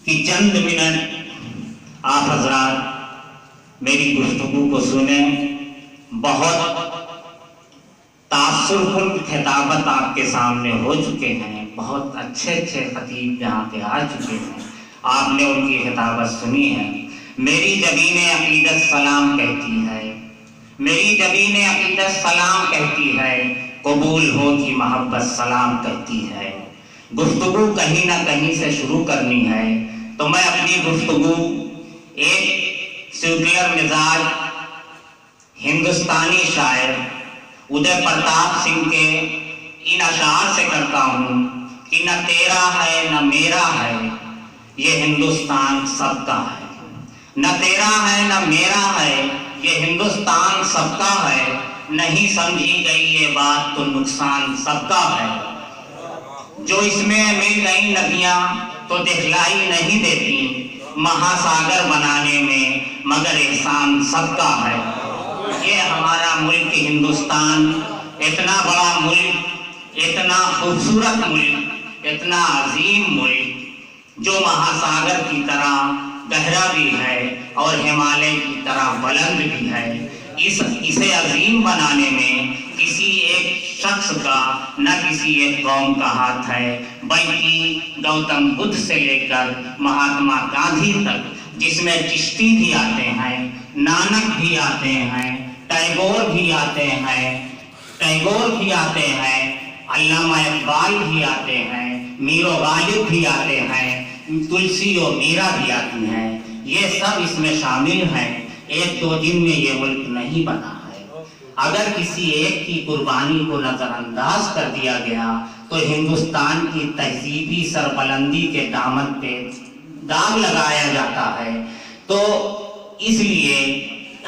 کہ چند منٹ آپ حضرات میری گفتگو کو سنیں۔ بہت تاثر کن خطابت آپ کے سامنے ہو چکے ہیں، بہت اچھے خطیب یہاں پہ آ چکے ہیں، آپ نے ان کی خطابت سنی ہے۔ میری جبین عقیدت سلام کہتی ہے، میری جبین عقیدت سلام کہتی ہے، قبول ہو کی محبت سلام کہتی ہے۔ گفتگو کہیں نہ کہیں سے شروع کرنی ہے، تو میں اپنی گفتگو ایک سیکولر مزاج ہندوستانی شاعر ادے پرتاپ سنگھ کے ان اشعار سے کرتا ہوں کہ نہ تیرا ہے نہ میرا ہے یہ ہندوستان سب کا ہے، نہ تیرا ہے نہ میرا ہے یہ ہندوستان سب کا ہے، نہیں سمجھی گئی یہ بات تو نقصان سب کا ہے، جو اس میں مل گئی ندیاں تو دکھلائی نہیں دیتی، مہاساگر بنانے میں مگر احسان سب کا ہے۔ یہ ہمارا ملک ہندوستان اتنا بڑا ملک، اتنا خوبصورت ملک، اتنا عظیم ملک جو مہاساگر کی طرح گہرا بھی ہے اور ہمالیہ کی طرح بلند بھی ہے، اسے عظیم بنانے میں کسی ایک شخص کا نہ کسی ایک قوم کا ہاتھ ہے، بلکہ گوتم بدھ سے لے کر مہاتما گاندھی تک، جس میں چشتی بھی آتے ہیں، نانک بھی آتے ہیں، ٹیگور بھی آتے ہیں، علامہ اقبال بھی آتے ہیں، میر و غالب بھی آتے ہیں، تلسی و میرا بھی آتی ہیں، یہ سب اس میں شامل ہیں۔ ایک دو دن میں یہ ملک نہیں بنا ہے، اگر کسی ایک کی قربانی کو نظر انداز کر دیا گیا تو ہندوستان کی تہذیبی سربلندی کے دامن پہ داغ لگایا جاتا ہے۔ تو اس لیے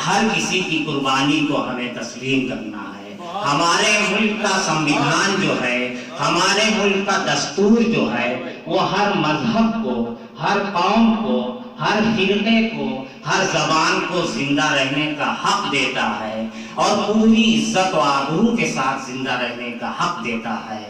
ہر کسی کی قربانی کو ہمیں تسلیم کرنا ہے۔ ہمارے ملک کا سموِدھان جو ہے، ہمارے ملک کا دستور جو ہے، وہ ہر مذہب کو، ہر قوم کو، ہر فرقے کو، ہر زبان کو زندہ رہنے کا حق دیتا ہے اور پوری عزت و آبرو کے ساتھ زندہ رہنے کا حق دیتا ہے۔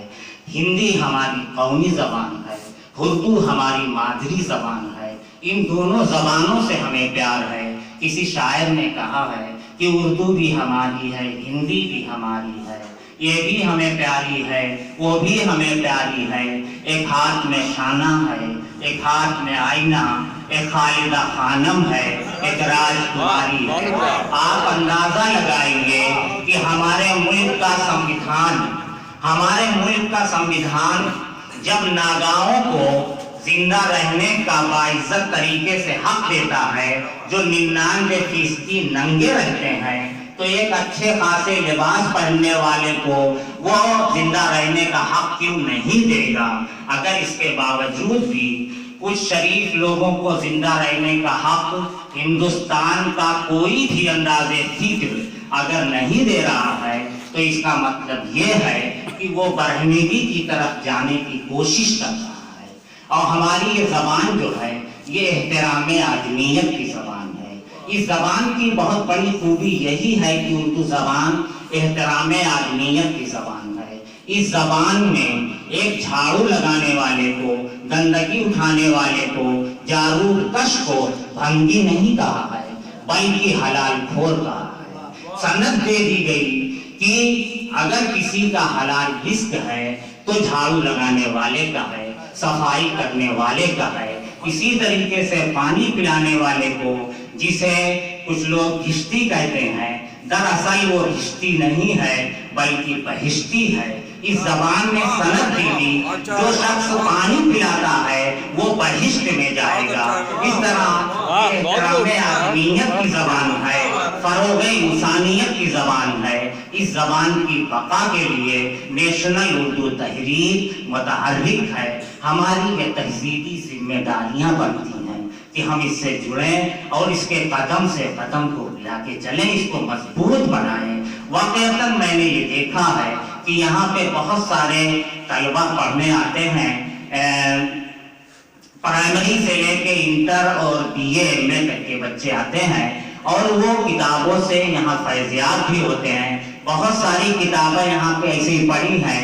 ہندی ہماری قومی زبان ہے، اردو ہماری مادری زبان ہے، ان دونوں زبانوں سے ہمیں پیار ہے۔ کسی شاعر نے کہا ہے کہ اردو بھی ہماری ہے، ہندی بھی ہماری ہے، یہ بھی ہمیں پیاری ہے، وہ بھی ہمیں پیاری ہے، ایک ہاتھ میں شانہ ہے، ایک ہاتھ میں آئینہ، ایک خالدہ خانم ہے، ایک راجکماری ہے۔ آپ اندازہ لگائیے کہ ہمارے ملک کا سموِدھان جب ناگاؤں کو زندہ رہنے کا باعزت طریقے سے حق دیتا ہے، جو 99% ننگے رہتے ہیں، تو ایک اچھے خاصے لباس پہننے والے کو وہ زندہ رہنے کا حق کیوں نہیں دے گا؟ اگر اس کے باوجود بھی کچھ شریف لوگوں کو زندہ رہنے کا حق ہندوستان کا کوئی بھی اندازے فکر اگر نہیں دے رہا ہے، تو اس کا مطلب یہ ہے کہ وہ برہنگی کی طرف جانے کی کوشش کر رہا ہے۔ اور ہماری یہ زبان جو ہے، یہ احترام آدمیت کی زبان ہے۔ اس زبان کی بہت بڑی خوبی یہی ہے کہ اردو زبان احترام آدمیت کی زبان ہے۔ اس زبان میں ایک جھاڑو لگانے والے کو، گندگی اٹھانے والے کو، جارود کش کو بھنگی نہیں کہا ہے، بلکہ حلال کھور کہا ہے۔ سند دے دی گئی کہ اگر کسی کا حلال رزق ہے تو جھاڑو لگانے والے کا ہے، صفائی کرنے والے کا ہے۔ اسی طریقے سے پانی پلانے والے کو، جسے کچھ لوگ گھشتی کہتے ہیں، دراصل وہ گھشتی نہیں ہے بلکہ بہشتی ہے۔ اس زبان میں سند دی گئی، جو شخص پانی پلاتا ہے وہ بہشت میں جائے گا۔ اس طرح احترام آدمیت کی زبان ہے، فروغ انسانیت کی زبان ہے۔ اس زبان کی بقا کے لیے نیشنل اردو تحریک متحرک ہے۔ ہماری یہ تہذیبی ذمہ داریاں بنتی ہیں کہ ہم اس سے جڑیں اور اس کے قدم سے قدم کو ملا کے چلیں، اس کو مضبوط بنائیں۔ واقعتاً میں نے یہ دیکھا ہے کہ یہاں پہ بہت سارے طلبہ پڑھنے آتے ہیں، پرائمری سے لے کے انٹر اور بی اے ایم اے تک کے بچے آتے ہیں، اور وہ کتابوں سے یہاں فیضیاب بھی ہوتے ہیں۔ بہت ساری کتابیں یہاں پہ ایسی پڑھی ہیں،